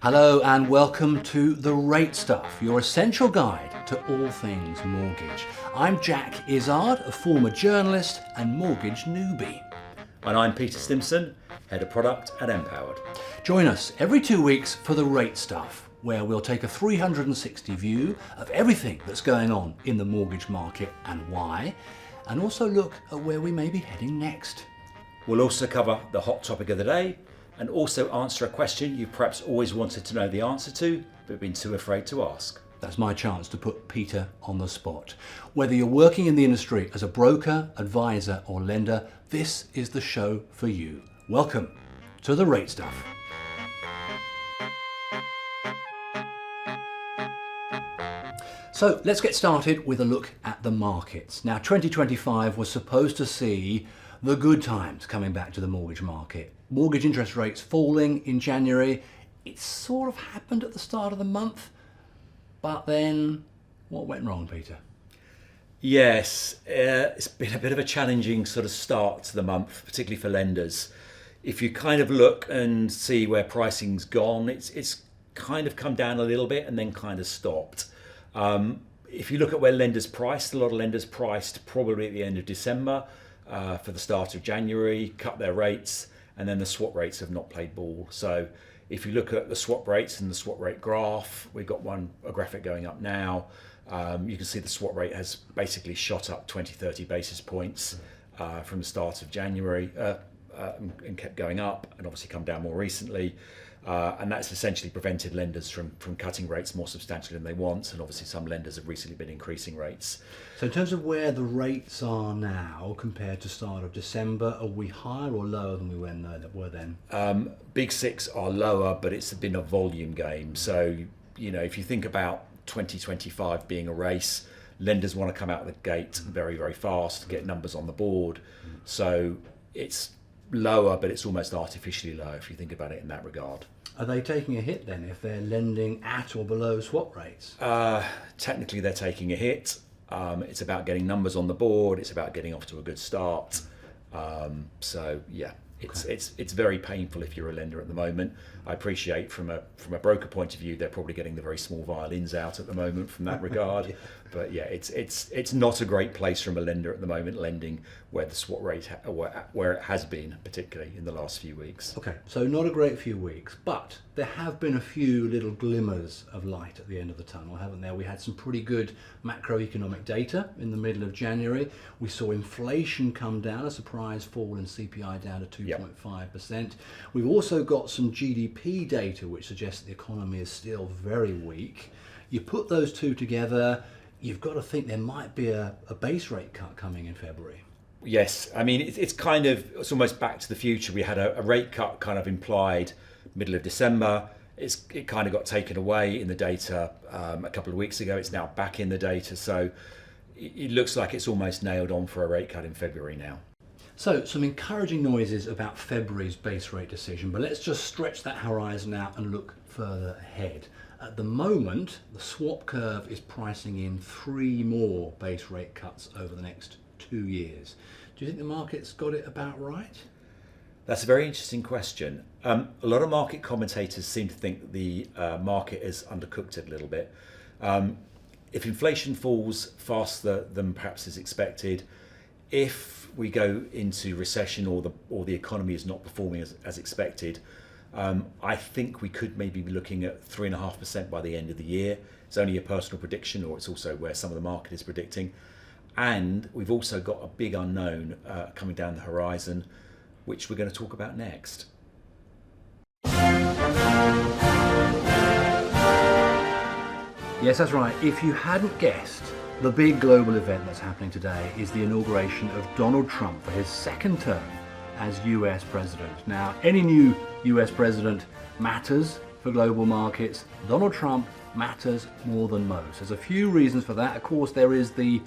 Hello and welcome to The Rate Stuff, your essential guide to all things mortgage. I'm Jack Izzard, a former journalist and mortgage newbie. And I'm Peter Stimson, Head of Product at Empowered. Join us every 2 weeks for The Rate Stuff, where we'll take a 360 view of everything that's going on in the mortgage market and why, and also look at where we may be heading next. We'll also cover the hot topic of the day and also answer a question you've perhaps always wanted to know the answer to, but been too afraid to ask. That's my chance to put Peter on the spot. Whether you're working in the industry as a broker, advisor or lender, this is the show for you. Welcome to The Rate Stuff. So let's get started with a look at the markets. Now 2025 was supposed to see the good times coming back to the mortgage market. Mortgage interest rates falling in January. It sort of happened at the start of the month, but then what went wrong, Peter? Yes, it's been a bit of a challenging sort of start to the month, particularly for lenders. If you kind of look and see where pricing's gone, it's kind of come down a little bit and then kind of stopped. If you look at where lenders priced, a lot of lenders priced probably at the end of December for the start of January, cut their rates, and then the swap rates have not played ball. So if you look at the swap rates and the swap rate graph, we've got a graphic going up now. You can see the swap rate has basically shot up 20-30 basis points from the start of January and kept going up, and obviously come down more recently. And that's essentially prevented lenders from cutting rates more substantially than they want, and obviously some lenders have recently been increasing rates. So in terms of where the rates are now compared to start of December, are we higher or lower than we were then? Big six are lower, but it's been a volume game. So, you know, if you think about 2025 being a race, lenders want to come out of the gate very, very fast, get numbers on the board. So it's lower, but it's almost artificially low if you think about it in that regard. Are they taking a hit then if they're lending at or below swap rates? Technically they're taking a hit. It's about getting numbers on the board. It's about getting off to a good start. So yeah, it's very painful if you're a lender at the moment. I appreciate from a broker point of view, they're probably getting the very small violins out at the moment from that regard. Yeah. But yeah, it's not a great place from a lender at the moment, lending where the swap rate where it has been, particularly in the last few weeks. Okay, so not a great few weeks, but there have been a few little glimmers of light at the end of the tunnel, haven't there? We had some pretty good macroeconomic data in the middle of January. We saw inflation come down, a surprise fall in CPI down to 2.5%. We've also got some GDP data which suggests that the economy is still very weak. You put those two together, you've got to think there might be a base rate cut coming in February. Yes, I mean it's almost back to the future. We had a rate cut kind of implied middle of December. It kind of got taken away in the data a couple of weeks ago. It's now back in the data, so it looks like it's almost nailed on for a rate cut in February now. So some encouraging noises about February's base rate decision, but let's just stretch that horizon out and look further ahead. At the moment, the swap curve is pricing in 3 more base rate cuts over the next 2 years. Do you think the market's got it about right? That's a very interesting question. A lot of market commentators seem to think that the market has undercooked it a little bit. If inflation falls faster than perhaps is expected, if we go into recession or the economy is not performing as expected, I think we could maybe be looking at 3.5% by the end of the year. It's only a personal prediction, or it's also where some of the market is predicting. And we've also got a big unknown coming down the horizon, which we're going to talk about next. Yes, that's right. If you hadn't guessed, the big global event that's happening today is the inauguration of Donald Trump for his second term as US president. Now, any new US president matters for global markets. Donald Trump matters more than most. There's a few reasons for that. Of course, there is the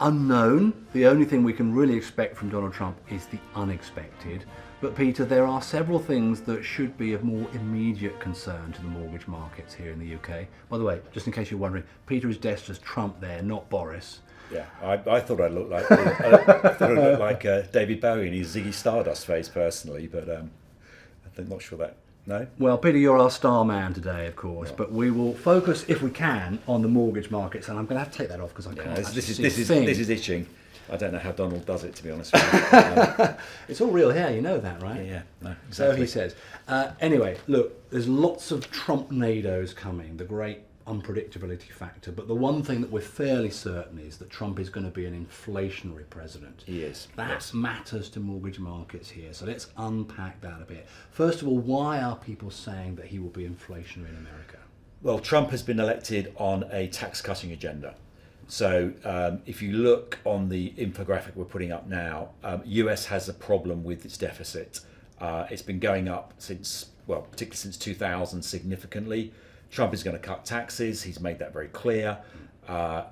unknown. The only thing we can really expect from Donald Trump is the unexpected. But Peter, there are several things that should be of more immediate concern to the mortgage markets here in the UK. By the way, just in case you're wondering, Peter is dressed as Trump there, not Boris. Yeah, I thought I looked like I thought I looked like David Bowie in his Ziggy Stardust face personally, but I'm not sure that No? Well, Peter, you're our star man today, of course, but we will focus, if we can, on the mortgage markets. And I'm going to have to take that off because I can't. This is itching. I don't know how Donald does it, to be honest with you. It's all real hair, you know that, right? Yeah, no, So exactly. he says. Anyway, look, there's lots of Trump-nados coming, the great unpredictability factor. But the one thing that we're fairly certain is that Trump is going to be an inflationary president. He is. That matters to mortgage markets here. So let's unpack that a bit. First of all, why are people saying that he will be inflationary in America? Well, Trump has been elected on a tax-cutting agenda. So if you look on the infographic we're putting up now, US has a problem with its deficit. It's been going up particularly since 2000 significantly. Trump is going to cut taxes. He's made that very clear.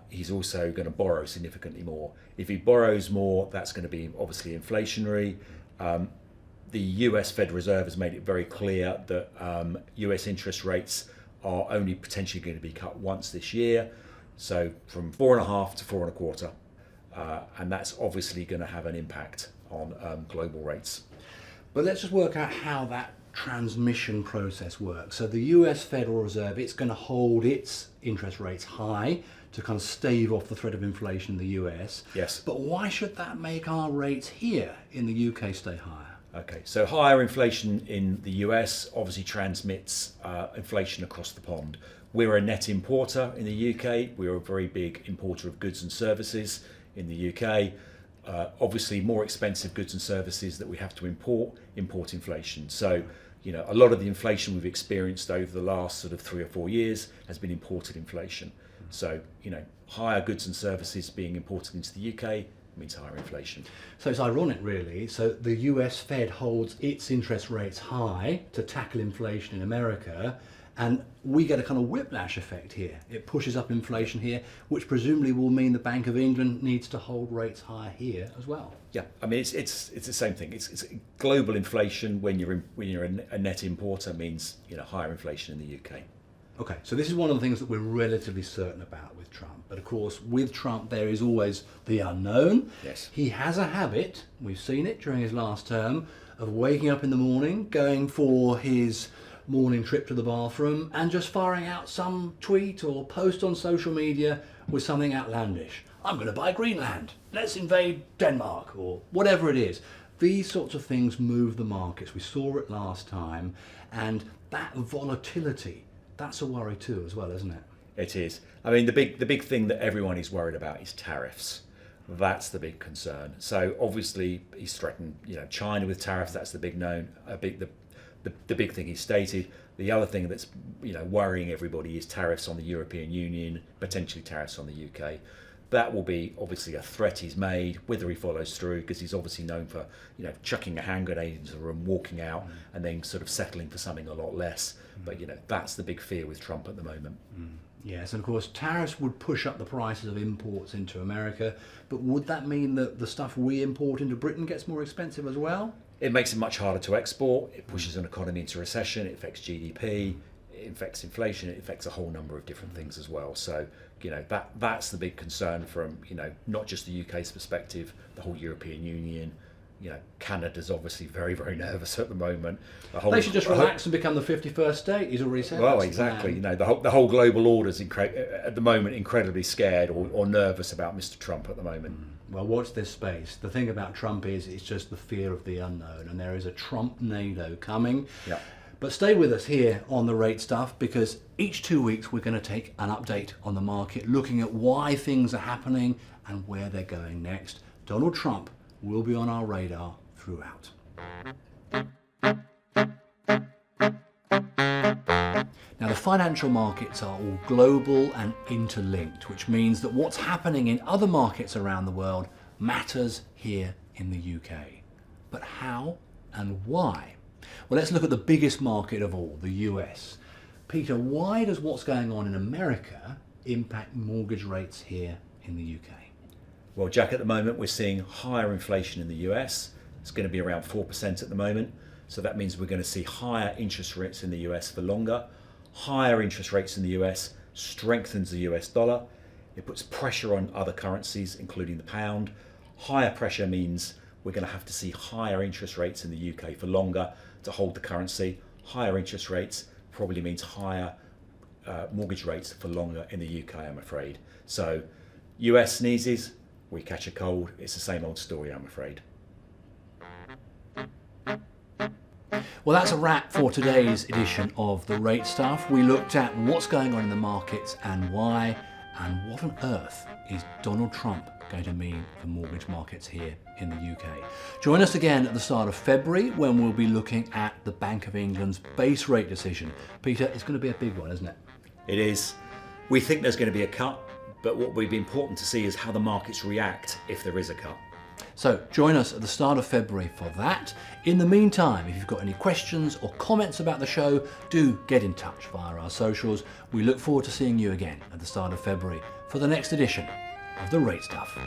He's also going to borrow significantly more. If he borrows more, that's going to be obviously inflationary. The US Fed Reserve has made it very clear that US interest rates are only potentially going to be cut once this year. So from 4.5 to 4.25. And that's obviously going to have an impact on global rates. But let's just work out how that transmission process works. So the US Federal Reserve, it's going to hold its interest rates high to kind of stave off the threat of inflation in the US. Yes. But why should that make our rates here in the UK stay higher? Okay, so higher inflation in the US obviously transmits inflation across the pond. We're a net importer in the UK. We're a very big importer of goods and services in the UK. Obviously, more expensive goods and services that we have to import inflation. So, a lot of the inflation we've experienced over the last sort of 3 or 4 years has been imported inflation. So, higher goods and services being imported into the UK means higher inflation. So it's ironic, really. So the US Fed holds its interest rates high to tackle inflation in America, and we get a kind of whiplash effect here. It pushes up inflation here, which presumably will mean the Bank of England needs to hold rates higher here as well. Yeah, I mean it's the same thing. It's global inflation when you're a net importer means higher inflation in the UK. Okay, so this is one of the things that we're relatively certain about with Trump. But of course, with Trump, there is always the unknown. Yes. He has a habit, we've seen it during his last term, of waking up in the morning, going for his morning trip to the bathroom, and just firing out some tweet or post on social media with something outlandish. I'm going to buy Greenland. Let's invade Denmark, or whatever it is. These sorts of things move the markets. We saw it last time, and that volatility, that's a worry too as well, isn't it? It is. I mean, the big thing that everyone is worried about is tariffs. That's the big concern. So obviously he's threatened, China with tariffs. That's the the big thing he stated. The other thing that's worrying everybody is tariffs on the European Union, potentially tariffs on the UK. That will be obviously a threat he's made, whether he follows through, because he's obviously known for chucking a hand grenade into the room, walking out, and then sort of settling for something a lot less. But that's the big fear with Trump at the moment. Yes, and of course tariffs would push up the prices of imports into America, but would that mean that the stuff we import into Britain gets more expensive as well? It makes it much harder to export. It pushes an economy into recession. It affects GDP. It affects inflation. It affects a whole number of different things as well. So that's the big concern from not just the UK's perspective, the whole European Union. Canada's obviously very, very nervous at the moment. They should just relax and become the 51st state. He's already said. Well, exactly. The whole global order's at the moment incredibly scared or nervous about Mr. Trump at the moment. Well, watch this space. The thing about Trump is it's just the fear of the unknown, and there is a Trump-nado coming. Yeah. But stay with us here on the rate stuff, because each 2 weeks we're going to take an update on the market, looking at why things are happening and where they're going next. Donald Trump will be on our radar throughout. Now, the financial markets are all global and interlinked, which means that what's happening in other markets around the world matters here in the UK. But how and why? Well, let's look at the biggest market of all, the US. Peter, why does what's going on in America impact mortgage rates here in the UK? Well, Jack, at the moment we're seeing higher inflation in the US. It's going to be around 4% at the moment. So that means we're going to see higher interest rates in the US for longer. Higher interest rates in the US strengthens the US dollar. It puts pressure on other currencies, including the pound. Higher pressure means we're going to have to see higher interest rates in the UK for longer to hold the currency. higher interest rates probably means higher mortgage rates for longer in the UK, I'm afraid. So US sneezes, we catch a cold. It's the same old story, I'm afraid. Well, that's a wrap for today's edition of The Rate Stuff. We looked at what's going on in the markets and why, and what on earth is Donald Trump going to mean for mortgage markets here in the UK. Join us again at the start of February when we'll be looking at the Bank of England's base rate decision. Peter, it's going to be a big one, isn't it? It is. We think there's going to be a cut, but what will be important to see is how the markets react if there is a cut. So join us at the start of February for that. In the meantime, if you've got any questions or comments about the show, do get in touch via our socials. We look forward to seeing you again at the start of February for the next edition of The Rate Stuff.